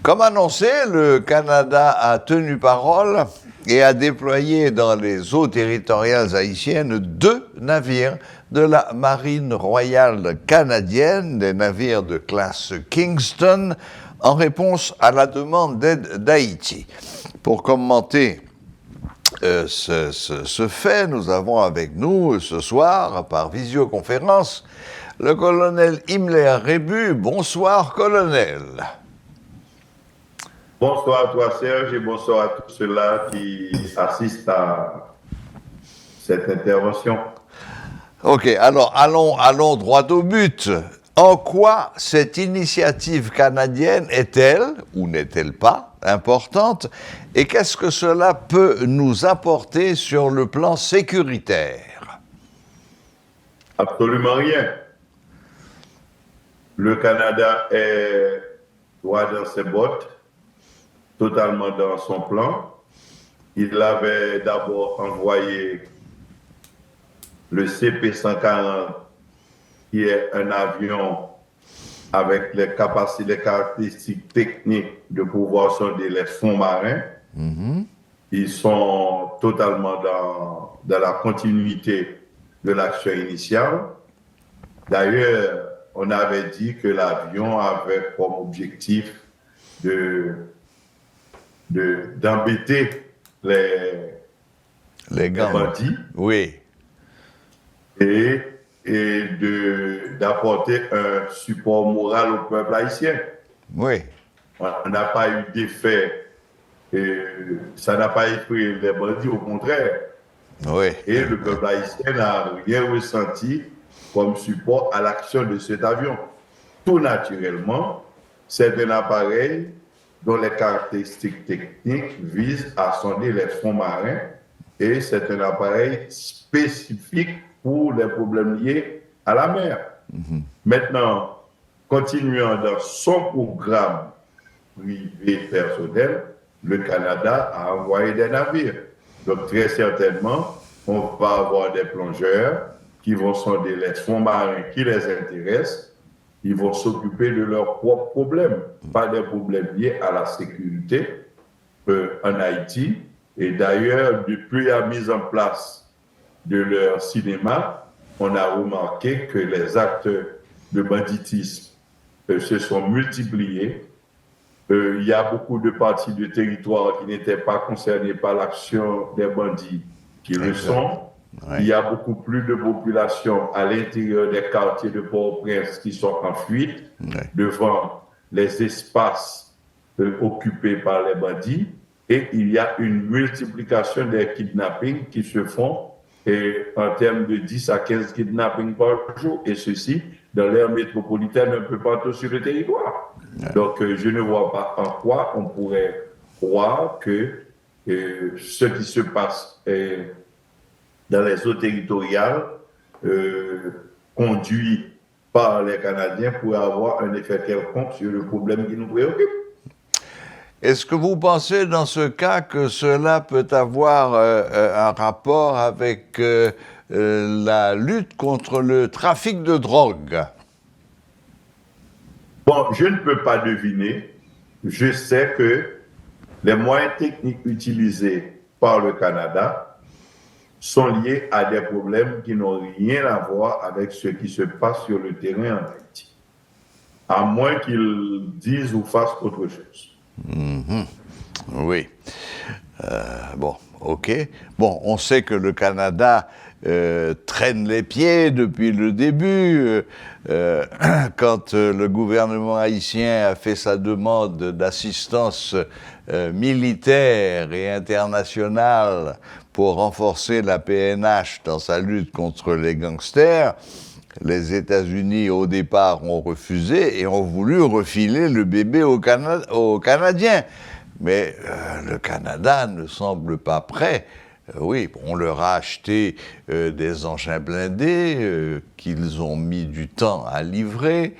Comme annoncé, le Canada a tenu parole et a déployé dans les eaux territoriales haïtiennes 2 navires de la Marine royale canadienne, des navires de classe Kingston, en réponse à la demande d'aide d'Haïti. Pour commenter ce fait, nous avons avec nous ce soir, par visioconférence, le colonel Himmler Rébu. Bonsoir, colonel. Bonsoir à toi, Serge, et bonsoir à tous ceux-là qui assistent à cette intervention. Ok, alors allons droit au but. En quoi cette initiative canadienne est-elle, ou n'est-elle pas, importante, et qu'est-ce que cela peut nous apporter sur le plan sécuritaire? Absolument rien. Le Canada est droit dans ses bottes, totalement dans son plan. Il avait d'abord envoyé le CP-140, qui est un avion avec les capacités, les caractéristiques techniques de pouvoir sonder les fonds marins. Ils sont totalement dans la continuité de l'action initiale. D'ailleurs, on avait dit que l'avion avait comme objectif d'embêter les bandits. Oui. Et d'apporter un support moral au peuple haïtien. Oui. On n'a pas eu d'effet, ça n'a pas effrayé les bandits, au contraire. Oui. Et le peuple haïtien n'a rien ressenti comme support à l'action de cet avion. Tout naturellement, c'est un appareil dont les caractéristiques techniques visent à sonder les fonds marins, et c'est un appareil spécifique pour les problèmes liés à la mer. Maintenant, continuant dans son programme privé personnel, le Canada a envoyé des navires. Donc très certainement, on va avoir des plongeurs qui vont sonder les fonds marins qui les intéressent. Ils vont s'occuper de leurs propres problèmes, pas des problèmes liés à la sécurité en Haïti. Et d'ailleurs, depuis la mise en place de leur cinéma, on a remarqué que les actes de banditisme se sont multipliés. Il y a beaucoup de parties du territoire qui n'étaient pas concernées par l'action des bandits qui le sont. Ouais. Il y a beaucoup plus de population à l'intérieur des quartiers de Port-au-Prince qui sont en fuite devant les espaces occupés par les bandits. Et il y a une multiplication des kidnappings qui se font en termes de 10 à 15 kidnappings par jour, et ceci dans l'aire métropolitaine un peu partout sur le territoire. Donc, je ne vois pas en quoi on pourrait croire que ce qui se passe dans les eaux territoriales conduit par les Canadiens pourrait avoir un effet quelconque sur le problème qui nous préoccupe. Est-ce que vous pensez dans ce cas que cela peut avoir un rapport avec la lutte contre le trafic de drogue? Bon, je ne peux pas deviner. Je sais que les moyens techniques utilisés par le Canada sont liés à des problèmes qui n'ont rien à voir avec ce qui se passe sur le terrain en Haïti. À moins qu'ils disent ou fassent autre chose. Oui. Bon, ok. Bon, on sait que le Canada traîne les pieds depuis le début. Quand le gouvernement haïtien a fait sa demande d'assistance militaire et internationale pour renforcer la PNH dans sa lutte contre les gangsters, les États-Unis, au départ, ont refusé et ont voulu refiler le bébé aux Canadiens. Mais le Canada ne semble pas prêt. Oui, on leur a acheté des engins blindés qu'ils ont mis du temps à livrer.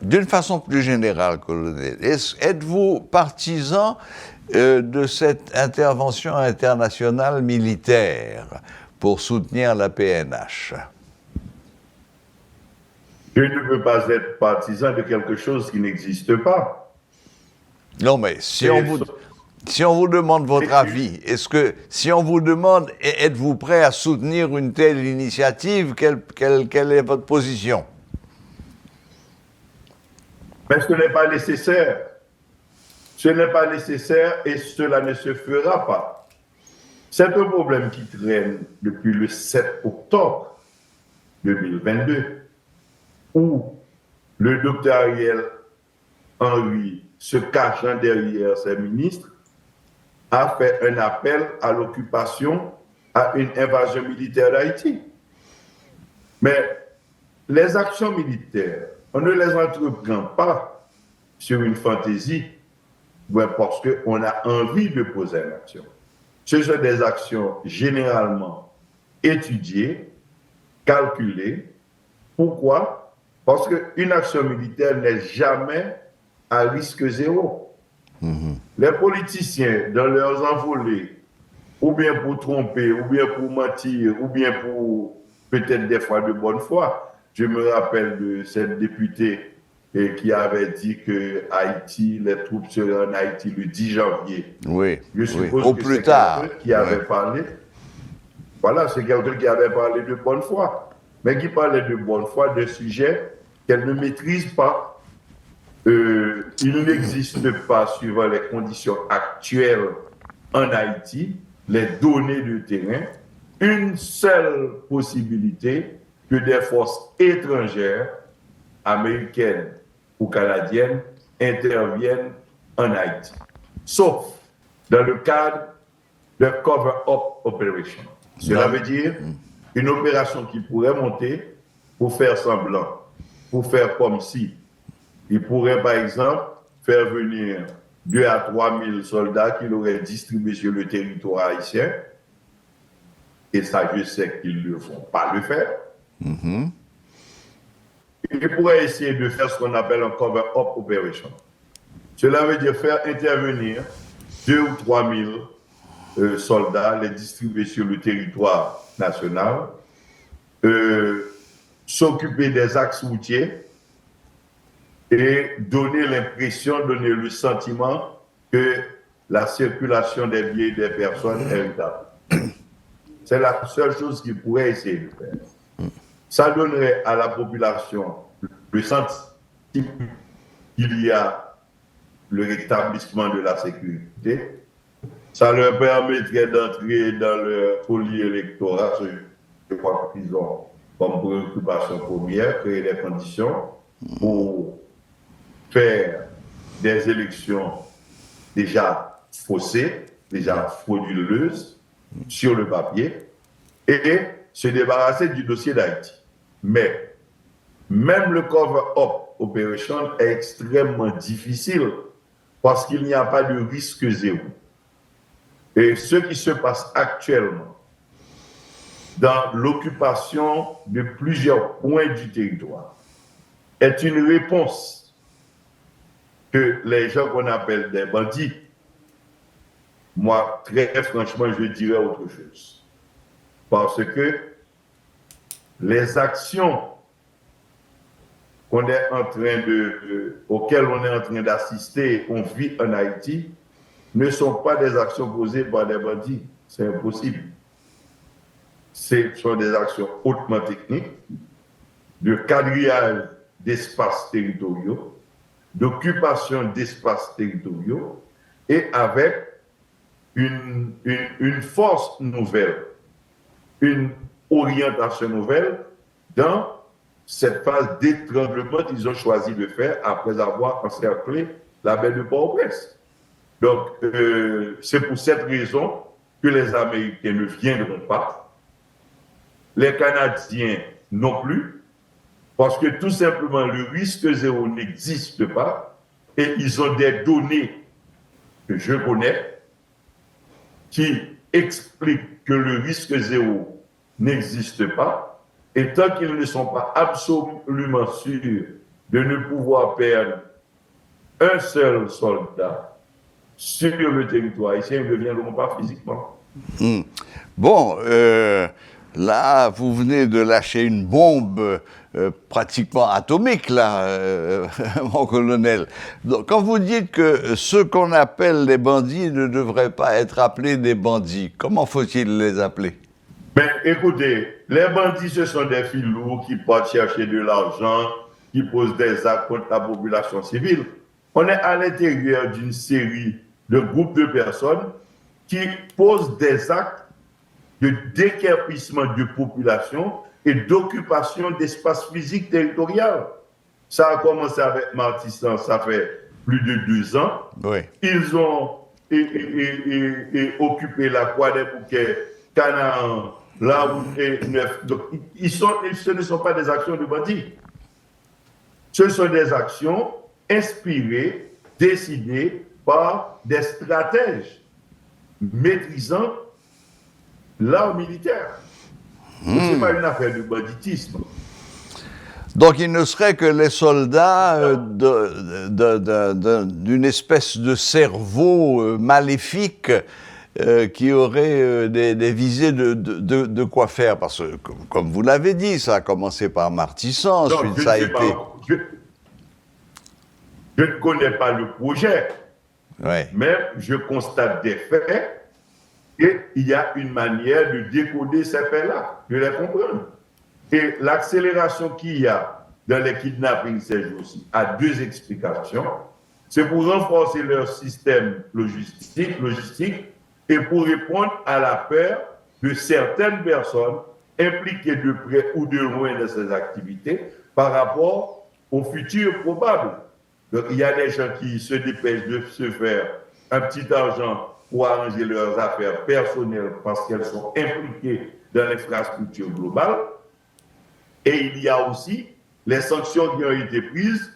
D'une façon plus générale, colonel, êtes-vous partisan de cette intervention internationale militaire pour soutenir la PNH? Je ne veux pas être partisan de quelque chose qui n'existe pas. Non, mais si on vous demande votre avis, si on vous demande, êtes-vous prêt à soutenir une telle initiative, quelle est votre position? Mais ce n'est pas nécessaire. Ce n'est pas nécessaire et cela ne se fera pas. C'est un problème qui traîne depuis le 7 octobre 2022, où le docteur Ariel Henry, se cachant derrière ses ministres, a fait un appel à l'occupation, à une invasion militaire d'Haïti. Mais les actions militaires, on ne les entreprend pas sur une fantaisie, parce qu'on a envie de poser une action. Ce sont des actions généralement étudiées, calculées. Pourquoi? Parce qu'une action militaire n'est jamais à risque zéro. Les politiciens, dans leurs envolées, ou bien pour tromper, ou bien pour mentir, ou bien pour peut-être des fois de bonne foi. Je me rappelle de cette députée qui avait dit que Haïti, les troupes seraient en Haïti le 10 janvier. Oui, je suppose au que plus c'est tard. Quelqu'un qui avait parlé. Voilà, c'est quelqu'un qui avait parlé de bonne foi, mais qui parlait de bonne foi d'un sujet qu'elle ne maîtrise pas. Il n'existe pas, suivant les conditions actuelles en Haïti, les données de terrain, une seule possibilité que des forces étrangères, américaines ou canadiennes, interviennent en Haïti. Sauf dans le cadre de cover-up operation. Cela veut dire une opération qui pourrait monter pour faire semblant, pour faire comme si. Il pourrait, par exemple, faire venir 2 à 3 000 soldats qu'il aurait distribués sur le territoire haïtien. Et ça, je sais qu'ils ne vont pas le faire. Il pourrait essayer de faire ce qu'on appelle un cover-up operation. Cela veut dire faire intervenir 2 ou 3 000 soldats, les distribuer sur le territoire national, s'occuper des axes routiers, et donner l'impression, donner le sentiment que la circulation des biens et des personnes est rentable. C'est la seule chose qu'ils pourraient essayer de faire. Ça donnerait à la population le sentiment qu'il y a le rétablissement de la sécurité. Ça leur permettrait d'entrer dans le collier électoral, je crois qu'ils ont comme préoccupation première, créer des conditions pour faire des élections déjà faussées, déjà frauduleuses sur le papier et se débarrasser du dossier d'Haïti. Mais même le cover-up operation est extrêmement difficile parce qu'il n'y a pas de risque zéro. Et ce qui se passe actuellement dans l'occupation de plusieurs points du territoire est une réponse que les gens qu'on appelle des bandits, moi, très franchement, je dirais autre chose. Parce que les actions auxquelles on est en train d'assister, on vit en Haïti, ne sont pas des actions posées par des bandits. C'est impossible. Ce sont des actions hautement techniques, de quadrillage d'espaces territoriaux, d'occupation d'espaces territoriaux et avec une force nouvelle, une orientation nouvelle dans cette phase d'étranglement qu'ils ont choisi de faire après avoir encerclé la baie de Port-au-Prince. Donc, c'est pour cette raison que les Américains ne viendront pas, les Canadiens non plus, parce que tout simplement, le risque zéro n'existe pas et ils ont des données que je connais qui expliquent que le risque zéro n'existe pas et tant qu'ils ne sont pas absolument sûrs de ne pouvoir perdre un seul soldat sur le territoire haïtien, ils ne viendront pas physiquement. Bon, là, vous venez de lâcher une bombe pratiquement atomique, là, mon colonel. Donc, quand vous dites que ceux qu'on appelle les bandits ne devraient pas être appelés des bandits, comment faut-il les appeler? Mais écoutez, les bandits, ce sont des filous qui partent chercher de l'argent, qui posent des actes contre la population civile. On est à l'intérieur d'une série de groupes de personnes qui posent des actes de déquerpissement de population et d'occupation d'espace physique territorial. Ça a commencé avec Martissan, ça fait plus de 2 ans. Oui. Ils ont occupé la Croix des Bouquets, Canaan, là où est neuf. Donc, ce ne sont pas des actions de bandits. Ce sont des actions inspirées, décidées par des stratèges maîtrisant l'art militaire. Ce n'est pas une affaire de banditisme. Donc il ne serait que les soldats d'une espèce de cerveau maléfique qui aurait des visées de quoi faire. Parce que, comme vous l'avez dit, ça a commencé par Martissan, ensuite ça a été... Je ne connais pas le projet, ouais. Mais je constate des faits et il y a une manière de décoder ces faits-là, de les comprendre. Et l'accélération qu'il y a dans les kidnappings ces jours-ci a 2 explications. C'est pour renforcer leur système logistique et pour répondre à la peur de certaines personnes impliquées de près ou de loin dans ces activités par rapport au futur probable. Donc il y a des gens qui se dépêchent de se faire un petit argent pour arranger leurs affaires personnelles parce qu'elles sont impliquées dans l'infrastructure globale. Et il y a aussi les sanctions qui ont été prises,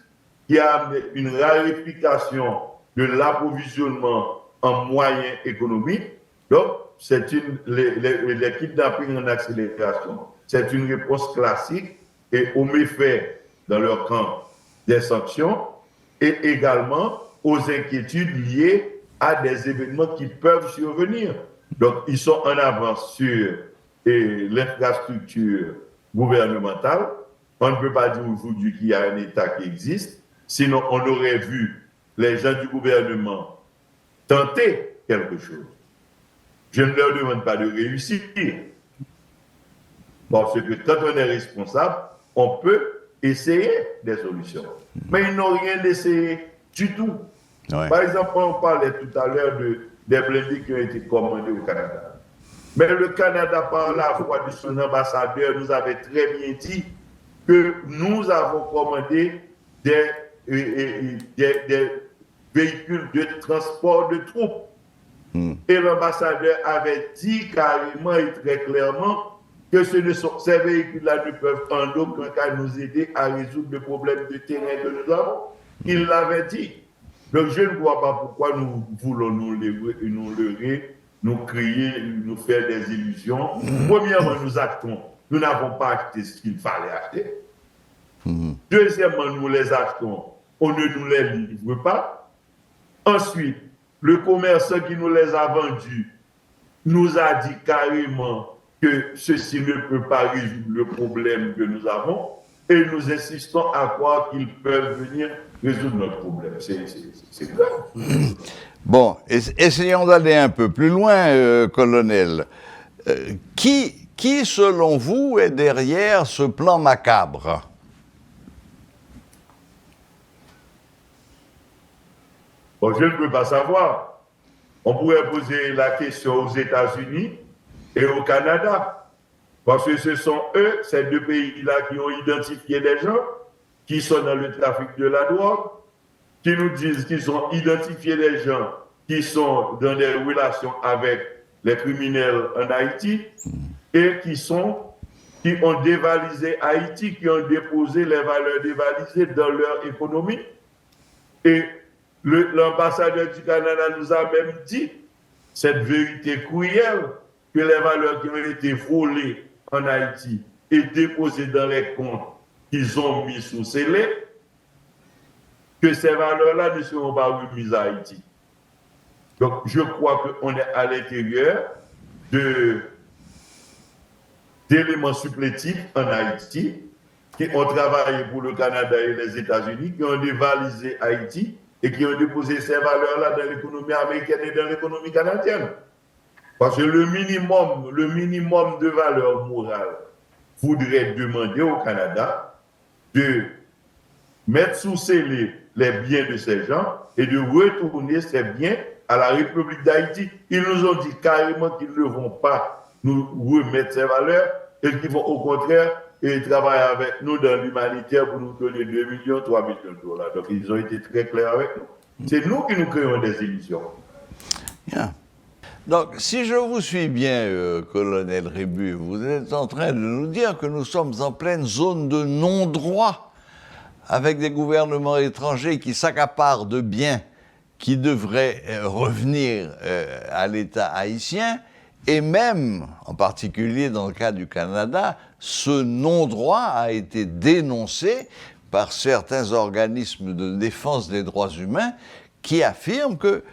qui a amené une raréfication de l'approvisionnement en moyens économiques. Donc, c'est les kidnappings en accélération. C'est une réponse classique et aux méfaits dans leur camp des sanctions et également aux inquiétudes liées à des événements qui peuvent survenir. Donc, ils sont en avance sur l'infrastructure gouvernementale. On ne peut pas dire aujourd'hui qu'il y a un État qui existe, sinon on aurait vu les gens du gouvernement tenter quelque chose. Je ne leur demande pas de réussir, parce que quand on est responsable, on peut essayer des solutions. Mais ils n'ont rien essayé du tout. Ouais. Par exemple, on parlait tout à l'heure des blindés qui ont été commandés au Canada. Mais le Canada, par la voix de son ambassadeur, nous avait très bien dit que nous avons commandé des véhicules de transport de troupes. Et l'ambassadeur avait dit carrément et très clairement que ces véhicules-là ne peuvent en aucun cas nous aider à résoudre le problème de terrain que nous avons. Il l'avait dit. Donc je ne vois pas pourquoi nous voulons nous leurrer, nous crier, nous faire des illusions. Premièrement, nous achetons. Nous n'avons pas acheté ce qu'il fallait acheter. Deuxièmement, nous les achetons. On ne nous les livre pas. Ensuite, le commerçant qui nous les a vendus nous a dit carrément que ceci ne peut pas résoudre le problème que nous avons et nous insistons à croire qu'ils peuvent venir résoudre notre problème. C'est grave. Bon, essayons d'aller un peu plus loin, colonel. Qui, selon vous, est derrière ce plan macabre ? Bon, je ne peux pas savoir. On pourrait poser la question aux États-Unis et au Canada. Parce que ce sont eux, ces 2 pays-là, qui ont identifié des gens qui sont dans le trafic de la drogue, qui nous disent qu'ils ont identifié des gens qui sont dans des relations avec les criminels en Haïti et qui ont dévalisé Haïti, qui ont déposé les valeurs dévalisées dans leur économie. Et l'ambassadeur du Canada nous a même dit cette vérité cruelle que les valeurs qui ont été volées en Haïti et déposées dans les comptes qu'ils ont mis sous scellés, que ces valeurs-là ne seront pas remises à Haïti. Donc je crois qu'on est à l'intérieur d'éléments supplétifs en Haïti qui ont travaillé pour le Canada et les États-Unis, qui ont dévalisé Haïti et qui ont déposé ces valeurs-là dans l'économie américaine et dans l'économie canadienne. Parce que le minimum de valeur morale voudrait demander au Canada de mettre sous scellé les biens de ces gens et de retourner ces biens à la République d'Haïti. Ils nous ont dit carrément qu'ils ne vont pas nous remettre ces valeurs et qu'ils vont au contraire travailler avec nous dans l'humanitaire pour nous donner 2 millions, 3 millions de dollars. Donc ils ont été très clairs avec nous. C'est nous qui nous créons des illusions. Bien. Donc, si je vous suis bien, colonel Rébu, vous êtes en train de nous dire que nous sommes en pleine zone de non-droit, avec des gouvernements étrangers qui s'accaparent de biens qui devraient revenir à l'État haïtien, et même, en particulier dans le cas du Canada, ce non-droit a été dénoncé par certains organismes de défense des droits humains qui affirment que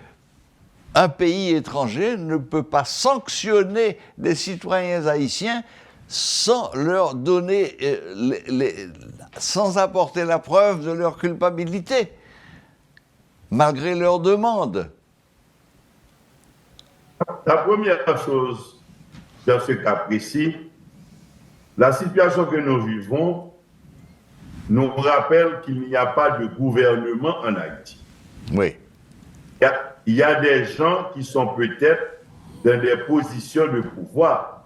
un pays étranger ne peut pas sanctionner des citoyens haïtiens sans leur donner, sans apporter la preuve de leur culpabilité, malgré leur demande. La première chose, dans ce cas précis, la situation que nous vivons nous rappelle qu'il n'y a pas de gouvernement en Haïti. Oui. Il y a des gens qui sont peut-être dans des positions de pouvoir.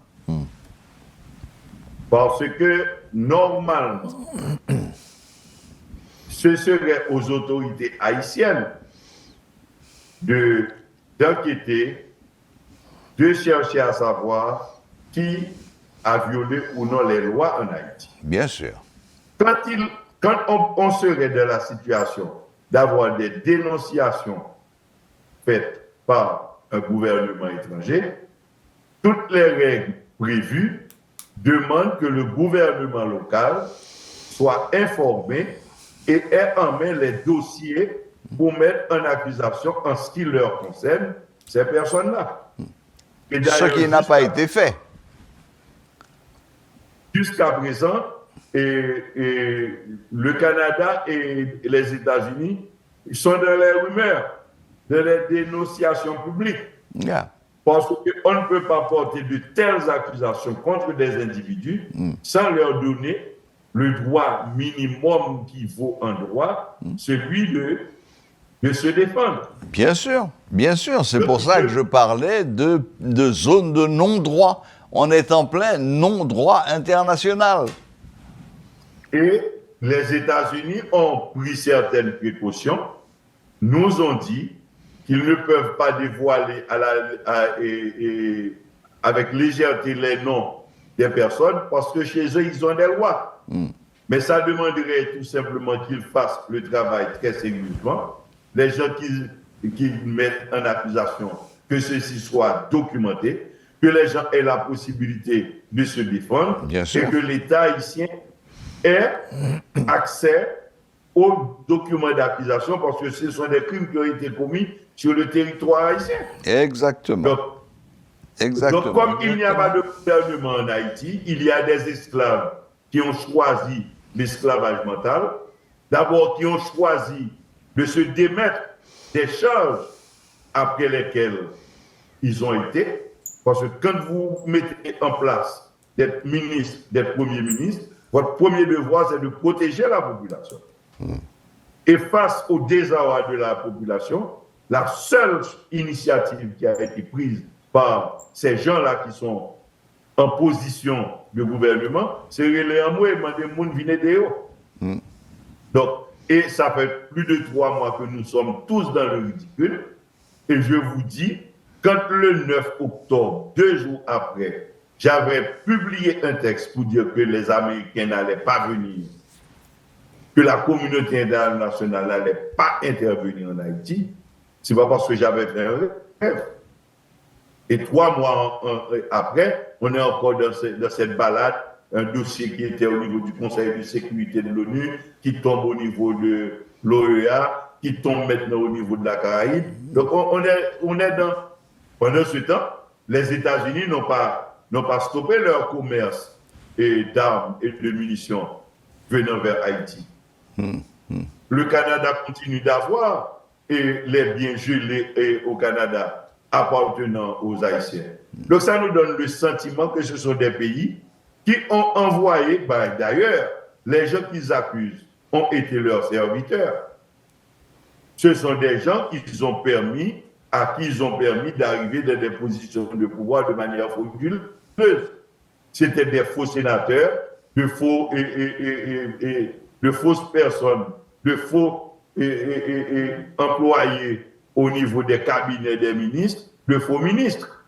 Parce que, normalement, ce serait aux autorités haïtiennes d'enquêter, de chercher à savoir qui a violé ou non les lois en Haïti. Bien sûr. Quand on serait dans la situation d'avoir des dénonciations faites par un gouvernement étranger, toutes les règles prévues demandent que le gouvernement local soit informé et ait en main les dossiers pour mettre en accusation en ce qui leur concerne ces personnes-là. Ce qui n'a pas été fait. Jusqu'à présent, le Canada et les États-Unis sont dans les rumeurs, dans les dénonciations publiques. Yeah. Parce qu'on ne peut pas porter de telles accusations contre des individus sans leur donner le droit minimum qui vaut un droit, celui de se défendre. Bien sûr. C'est pour ça que je parlais de zone de non-droit. On est en plein non-droit international. Et les États-Unis ont pris certaines précautions, nous ont dit qu'ils ne peuvent pas dévoiler avec légèreté les noms des personnes parce que chez eux, ils ont des lois. Mais ça demanderait tout simplement qu'ils fassent le travail très sérieusement. Les gens qui mettent en accusation, que ceci soit documenté, que les gens aient la possibilité de se défendre et que l'État haïtien ait accès aux documents d'accusation parce que ce sont des crimes qui ont été commis sur le territoire haïtien. Exactement. Donc comme il n'y a pas de gouvernement en Haïti, il y a des esclaves qui ont choisi l'esclavage mental, d'abord qui ont choisi de se démettre des charges après lesquelles ils ont été, parce que quand vous mettez en place d'être ministre, d'être premier ministre, votre premier devoir c'est de protéger la population. Et face au désarroi de la population, la seule initiative qui a été prise par ces gens-là qui sont en position de gouvernement, c'est les amours et demander aux gens de venir dehors. Donc, et ça fait plus de 3 mois que nous sommes tous dans le ridicule. Et je vous dis, quand le 9 octobre, 2 jours après, j'avais publié un texte pour dire que les Américains n'allaient pas venir, que la communauté internationale n'allait pas intervenir en Haïti, c'est pas parce que j'avais fait un rêve. Et 3 mois après, on est encore dans cette balade, un dossier qui était au niveau du Conseil de sécurité de l'ONU, qui tombe au niveau de l'OEA, qui tombe maintenant au niveau de la Caraïbe. Donc on est dans... Pendant ce temps, les États-Unis n'ont pas stoppé leur commerce d'armes et de munitions venant vers Haïti. Le Canada continue d'avoir les biens gelés au Canada appartenant aux Haïtiens. Donc ça nous donne le sentiment que ce sont des pays qui ont envoyé, d'ailleurs, les gens qu'ils accusent ont été leurs serviteurs. Ce sont des gens à qui ils ont permis d'arriver dans des positions de pouvoir de manière frauduleuse. C'était des faux sénateurs, de fausses personnes, de faux employés au niveau des cabinets des ministres, de faux ministres.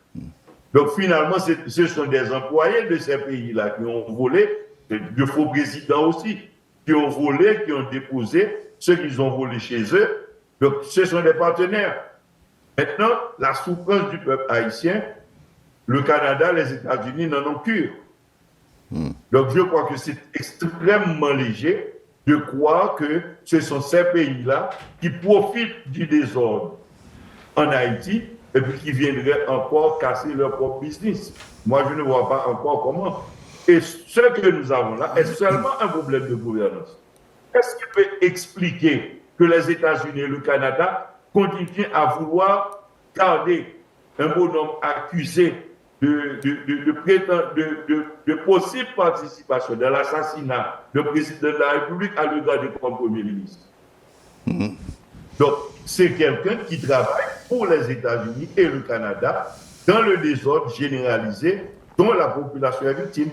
Donc finalement, ce sont des employés de ces pays-là qui ont volé, de faux présidents aussi, qui ont volé, qui ont déposé ce qu'ils ont volé chez eux. Donc ce sont des partenaires. Maintenant, la souffrance du peuple haïtien, le Canada, les États-Unis n'en ont cure. Donc je crois que c'est extrêmement léger de croire que ce sont ces pays-là qui profitent du désordre en Haïti et puis qui viendraient encore casser leur propre business. Moi, je ne vois pas encore comment. Et ce que nous avons là est seulement un problème de gouvernance. Qu'est-ce qui peut expliquer que les États-Unis et le Canada continuent à vouloir garder un bonhomme accusé de possible participation dans l'assassinat du président de la République à le garder comme Premier ministre? Donc, c'est quelqu'un qui travaille pour les États-Unis et le Canada dans le désordre généralisé dont la population est victime.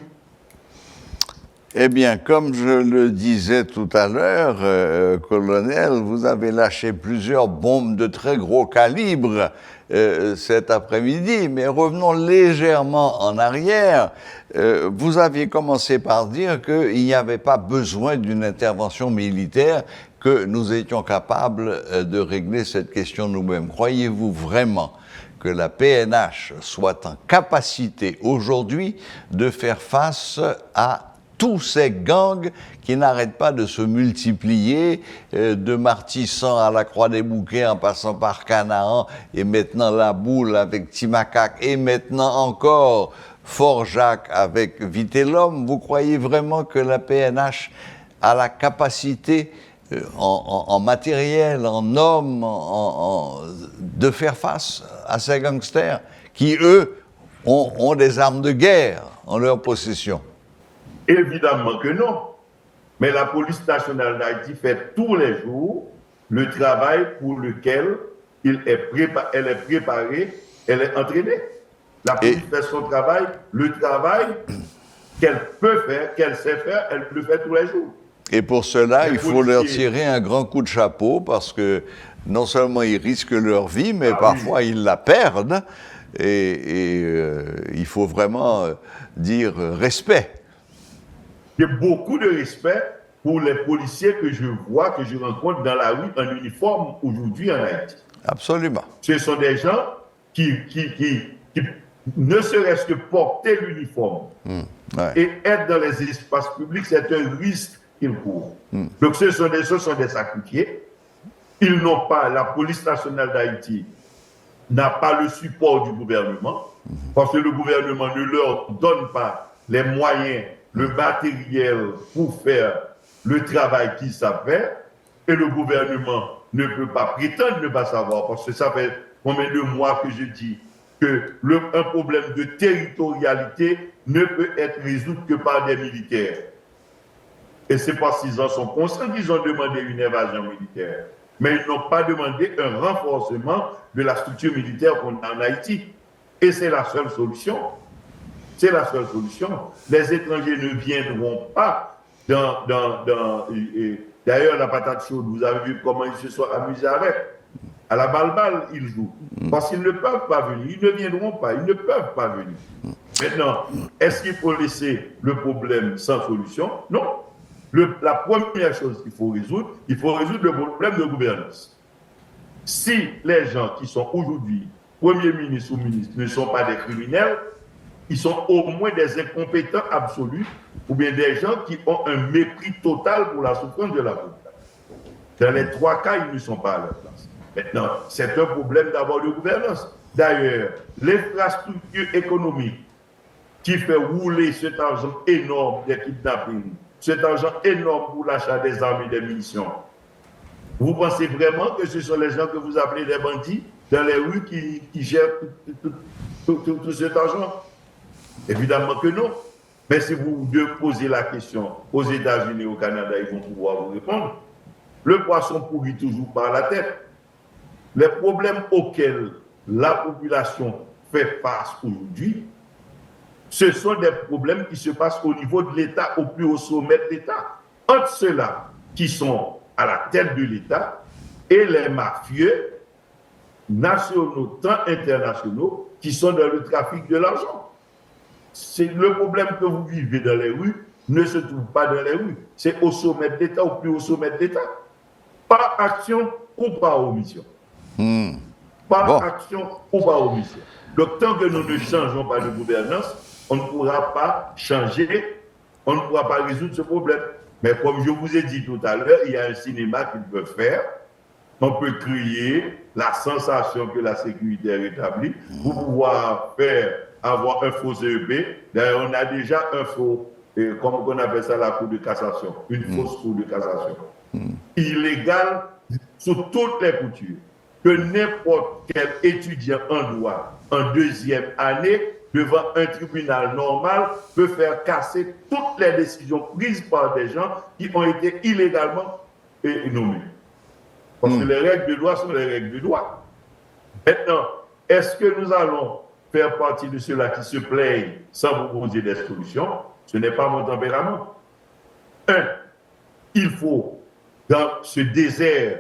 Eh bien, comme je le disais tout à l'heure, colonel, vous avez lâché plusieurs bombes de très gros calibre cet après-midi, mais revenons légèrement en arrière. Vous aviez commencé par dire qu'il n'y avait pas besoin d'une intervention militaire, que nous étions capables de régler cette question nous-mêmes. Croyez-vous vraiment que la PNH soit en capacité aujourd'hui de faire face à tous ces gangs qui n'arrêtent pas de se multiplier, de Martissan à la Croix-des-Bouquets en passant par Canaan, et maintenant La Boule avec Timacac, et maintenant encore Fort-Jacques avec Vitellum? Vous croyez vraiment que la PNH a la capacité en matériel, en hommes, de faire face à ces gangsters qui, eux, ont des armes de guerre en leur possession? Évidemment que non. Mais la police nationale d'Haïti fait tous les jours le travail pour lequel elle est préparée, elle est entraînée. La police fait son travail, le travail qu'elle peut faire, qu'elle sait faire, elle le fait tous les jours. Et pour cela, il faut leur tirer un grand coup de chapeau parce que non seulement ils risquent leur vie, mais parfois ils la perdent. Et il faut vraiment dire respect. J'ai beaucoup de respect pour les policiers que je vois, que je rencontre dans la rue en uniforme aujourd'hui en Haïti. Absolument. Ce sont des gens qui ne serait-ce que porter l'uniforme et être dans les espaces publics, c'est un risque qu'ils courent. Donc ce sont des sacrifiés. Ils n'ont pas, la police nationale d'Haïti n'a pas le support du gouvernement, parce que le gouvernement ne leur donne pas les moyens, le matériel pour faire le travail qu'ils savent faire, et le gouvernement ne peut pas prétendre ne pas savoir, parce que ça fait combien de mois que je dis qu'un problème de territorialité ne peut être résolu que par des militaires. Et c'est parce qu'ils en sont conscients qu'ils ont demandé une invasion militaire. Mais ils n'ont pas demandé un renforcement de la structure militaire qu'on a en Haïti. Et c'est la seule solution. C'est la seule solution. Les étrangers ne viendront pas d'ailleurs, la patate chaude, vous avez vu comment ils se sont amusés avec. À la balle, ils jouent. Parce qu'ils ne peuvent pas venir. Ils ne viendront pas. Ils ne peuvent pas venir. Maintenant, est-ce qu'il faut laisser le problème sans solution? Non. La première chose qu'il faut résoudre le problème de gouvernance. Si les gens qui sont aujourd'hui premiers ministres ou ministres ne sont pas des criminels, ils sont au moins des incompétents absolus ou bien des gens qui ont un mépris total pour la souffrance de la population. Dans les trois cas, ils ne sont pas à leur place. Maintenant, c'est un problème d'abord de gouvernance. D'ailleurs, l'infrastructure économique qui fait rouler cet argent énorme des kidnappings cet argent énorme pour l'achat des armes et des munitions? Vous pensez vraiment que ce sont les gens que vous appelez des bandits dans les rues qui gèrent tout cet argent? Évidemment que non. Mais si vous posez la question aux États-Unis et au Canada, ils vont pouvoir vous répondre. Le poisson pourrit toujours par la tête. Les problèmes auxquels la population fait face aujourd'hui, ce sont des problèmes qui se passent au niveau de l'État, au plus haut sommet de l'État. Entre ceux-là qui sont à la tête de l'État et les mafieux nationaux, tant internationaux, qui sont dans le trafic de l'argent. C'est le problème que vous vivez dans les rues ne se trouve pas dans les rues. C'est au sommet de l'État, au plus haut sommet de l'État. Par action ou par omission. Par action ou par omission. Donc, tant que nous ne changeons pas de gouvernance, on ne pourra pas changer, on ne pourra pas résoudre ce problème. Mais comme je vous ai dit tout à l'heure, il y a un cinéma qu'ils peuvent faire. On peut créer la sensation que la sécurité est rétablie pour pouvoir avoir un faux CEP. D'ailleurs, on a déjà un faux, comment on appelle ça, la cour de cassation, une fausse cour de cassation. Illégale sous toutes les coutures. Que n'importe quel étudiant en droit en deuxième année devant un tribunal normal peut faire casser toutes les décisions prises par des gens qui ont été illégalement nommés. Parce que les règles de droit sont les règles de droit. Maintenant, est-ce que nous allons faire partie de ceux-là qui se plaignent sans proposer des solutions? Ce n'est pas mon tempérament. Il faut, dans ce désert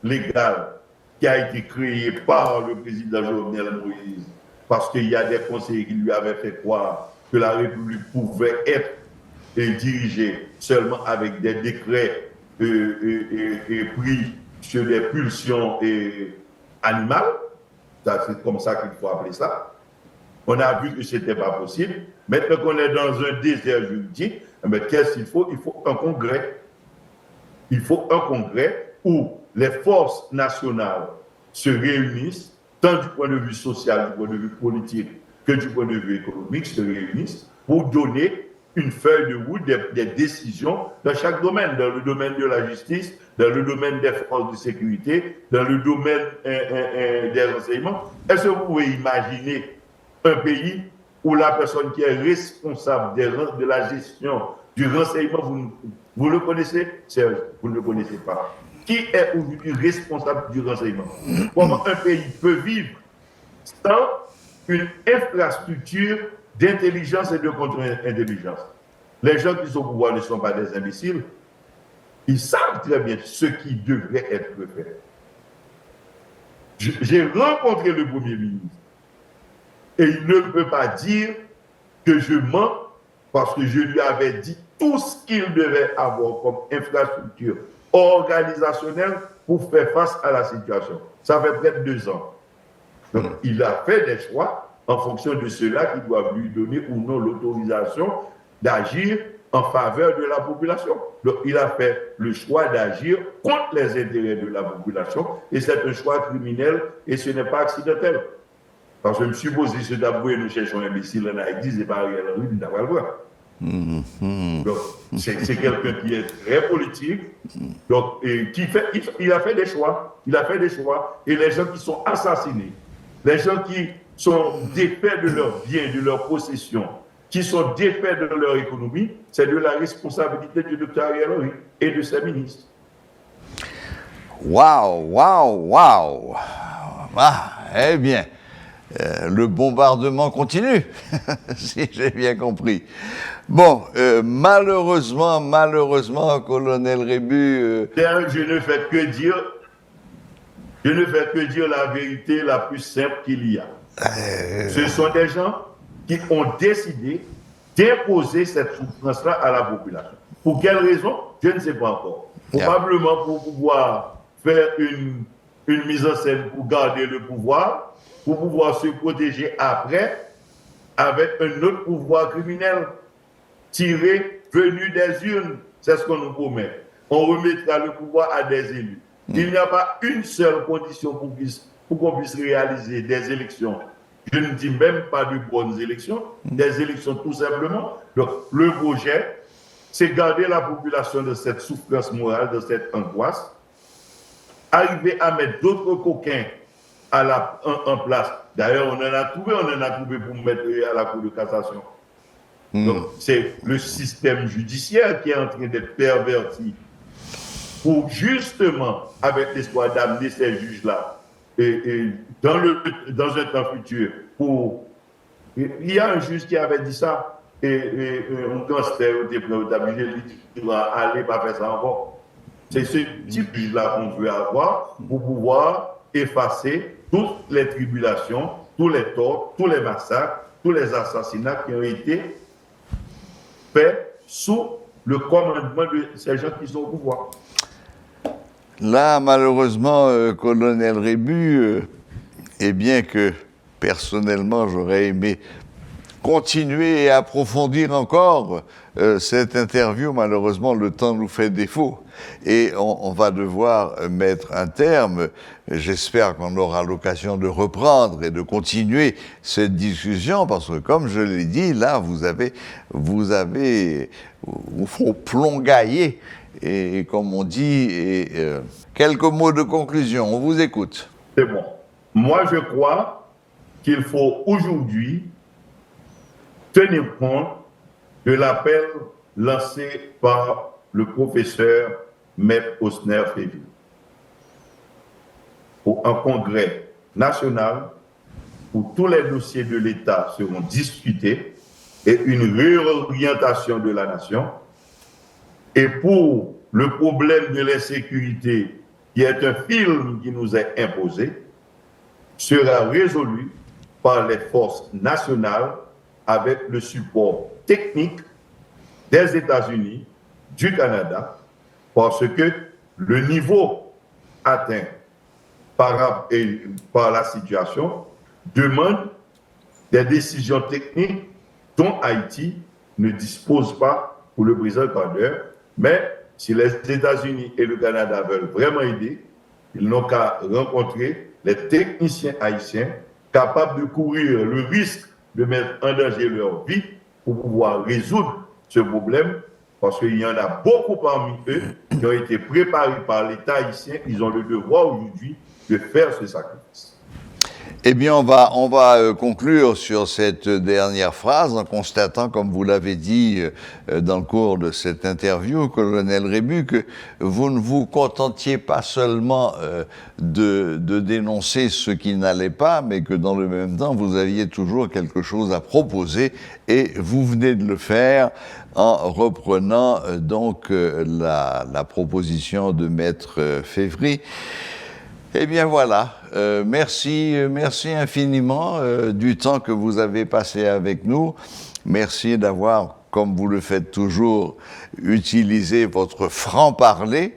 légal qui a été créé par le président Jovenel Moïse, parce qu'il y a des conseillers qui lui avaient fait croire que la République pouvait être dirigée seulement avec des décrets pris sur des pulsions animales. C'est comme ça qu'il faut appeler ça. On a vu que ce n'était pas possible. Maintenant qu'on est dans un désert juridique, qu'est-ce qu'il faut? Il faut un congrès. Il faut un congrès où les forces nationales se réunissent, tant du point de vue social, du point de vue politique, que du point de vue économique, se réunissent pour donner une feuille de route des décisions dans chaque domaine, dans le domaine de la justice, dans le domaine des forces de sécurité, dans le domaine des renseignements. Est-ce que vous pouvez imaginer un pays où la personne qui est responsable de la gestion du renseignement, vous le connaissez, Serge? Vous ne le connaissez pas. Qui est aujourd'hui responsable du renseignement? Comment un pays peut vivre sans une infrastructure d'intelligence et de contre-intelligence? Les gens qui sont au pouvoir ne sont pas des imbéciles. Ils savent très bien ce qui devrait être fait. J'ai rencontré le Premier ministre et il ne peut pas dire que je mens parce que je lui avais dit tout ce qu'il devait avoir comme infrastructure organisationnelle pour faire face à la situation. Ça fait près de 2 ans. Donc, il a fait des choix en fonction de ceux-là qui doivent lui donner ou non l'autorisation d'agir en faveur de la population. Donc, il a fait le choix d'agir contre les intérêts de la population et c'est un choix criminel et ce n'est pas accidentel. Parce que je me suis posé ce d'abord nous cherchons un imbécile en Haïti, c'est pas Ariel Henry, nous n'avons pas le voir. Donc, c'est quelqu'un qui est très politique, donc, il a fait des choix. Il a fait des choix. Et les gens qui sont assassinés, les gens qui sont défaits de leurs biens, de leurs possessions, qui sont défaits de leur économie, c'est de la responsabilité du Dr Ariel Henry et de ses ministres. Waouh. Ah, eh bien, le bombardement continue, si j'ai bien compris. Bon, malheureusement, colonel Rébu... Je ne fais que dire la vérité la plus simple qu'il y a. Ce sont des gens qui ont décidé d'imposer cette souffrance-là à la population. Pour quelle raison? Je ne sais pas encore. Probablement pour pouvoir faire une mise en scène pour garder le pouvoir, pour pouvoir se protéger après avec un autre pouvoir criminel tiré, venu des urnes. C'est ce qu'on nous promet. On remettra le pouvoir à des élus. Il n'y a pas une seule condition pour qu'on puisse réaliser des élections. Je ne dis même pas de bonnes élections, des élections tout simplement. Donc, le projet, c'est garder la population de cette souffrance morale, de cette angoisse, arriver à mettre d'autres coquins en place. D'ailleurs, on en a trouvé pour mettre à la Cour de cassation. Donc, c'est le système judiciaire qui est en train d'être perverti pour justement, avec l'espoir d'amener ces juges-là dans un temps futur. Il y a un juge qui avait dit ça, et un gangster était prêt au tablier, il dit, allez, pas faire ça encore. C'est ce type de juge-là qu'on veut avoir pour pouvoir effacer toutes les tribulations, tous les torts, tous les massacres, tous les assassinats qui ont été faits sous le commandement de ces gens qui sont au pouvoir. Là, malheureusement, colonel Rébu, et bien que personnellement j'aurais aimé continuer et approfondir encore cette interview, malheureusement le temps nous fait défaut et on va devoir mettre un terme. J'espère qu'on aura l'occasion de reprendre et de continuer cette discussion parce que comme je l'ai dit, là vous avez au fond plongaillé et comme on dit, quelques mots de conclusion, on vous écoute. C'est bon. Moi je crois qu'il faut aujourd'hui tenir compte de l'appel lancé par le professeur Maître Osner Février pour un congrès national où tous les dossiers de l'État seront discutés et une réorientation de la nation. Et pour le problème de l'insécurité, qui est un film qui nous est imposé, sera résolu par les forces nationales avec le support technique des États-Unis, du Canada, parce que le niveau atteint par la situation demande des décisions techniques dont Haïti ne dispose pas pour le président Carter. Mais si les États-Unis et le Canada veulent vraiment aider, ils n'ont qu'à rencontrer les techniciens haïtiens capables de courir le risque de mettre en danger leur vie pour pouvoir résoudre ce problème, parce qu'il y en a beaucoup parmi eux qui ont été préparés par l'État haïtien. Ils ont le devoir aujourd'hui de faire ce sacrifice. Eh bien, on va conclure sur cette dernière phrase en constatant, comme vous l'avez dit dans le cours de cette interview, colonel Rébu, que vous ne vous contentiez pas seulement de dénoncer ce qui n'allait pas, mais que dans le même temps, vous aviez toujours quelque chose à proposer, et vous venez de le faire en reprenant donc la proposition de Maître Février. Eh bien voilà, merci infiniment du temps que vous avez passé avec nous. Merci d'avoir, comme vous le faites toujours, utilisé votre franc-parler,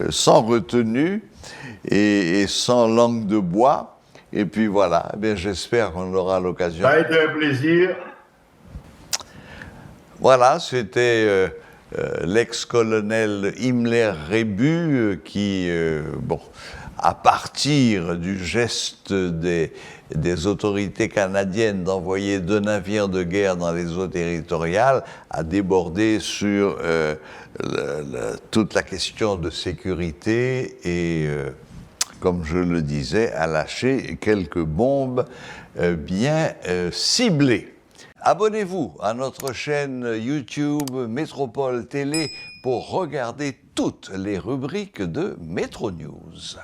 sans retenue et sans langue de bois. Et puis voilà, eh bien j'espère qu'on aura l'occasion. Ça a été un plaisir. Voilà, c'était l'ex-colonel Himmler Rébu qui, à partir du geste des autorités canadiennes d'envoyer 2 navires de guerre dans les eaux territoriales, a débordé sur toute la question de sécurité et, comme je le disais, a lâché quelques bombes bien ciblées. Abonnez-vous à notre chaîne YouTube Métropole Télé pour regarder toutes les rubriques de Métro News.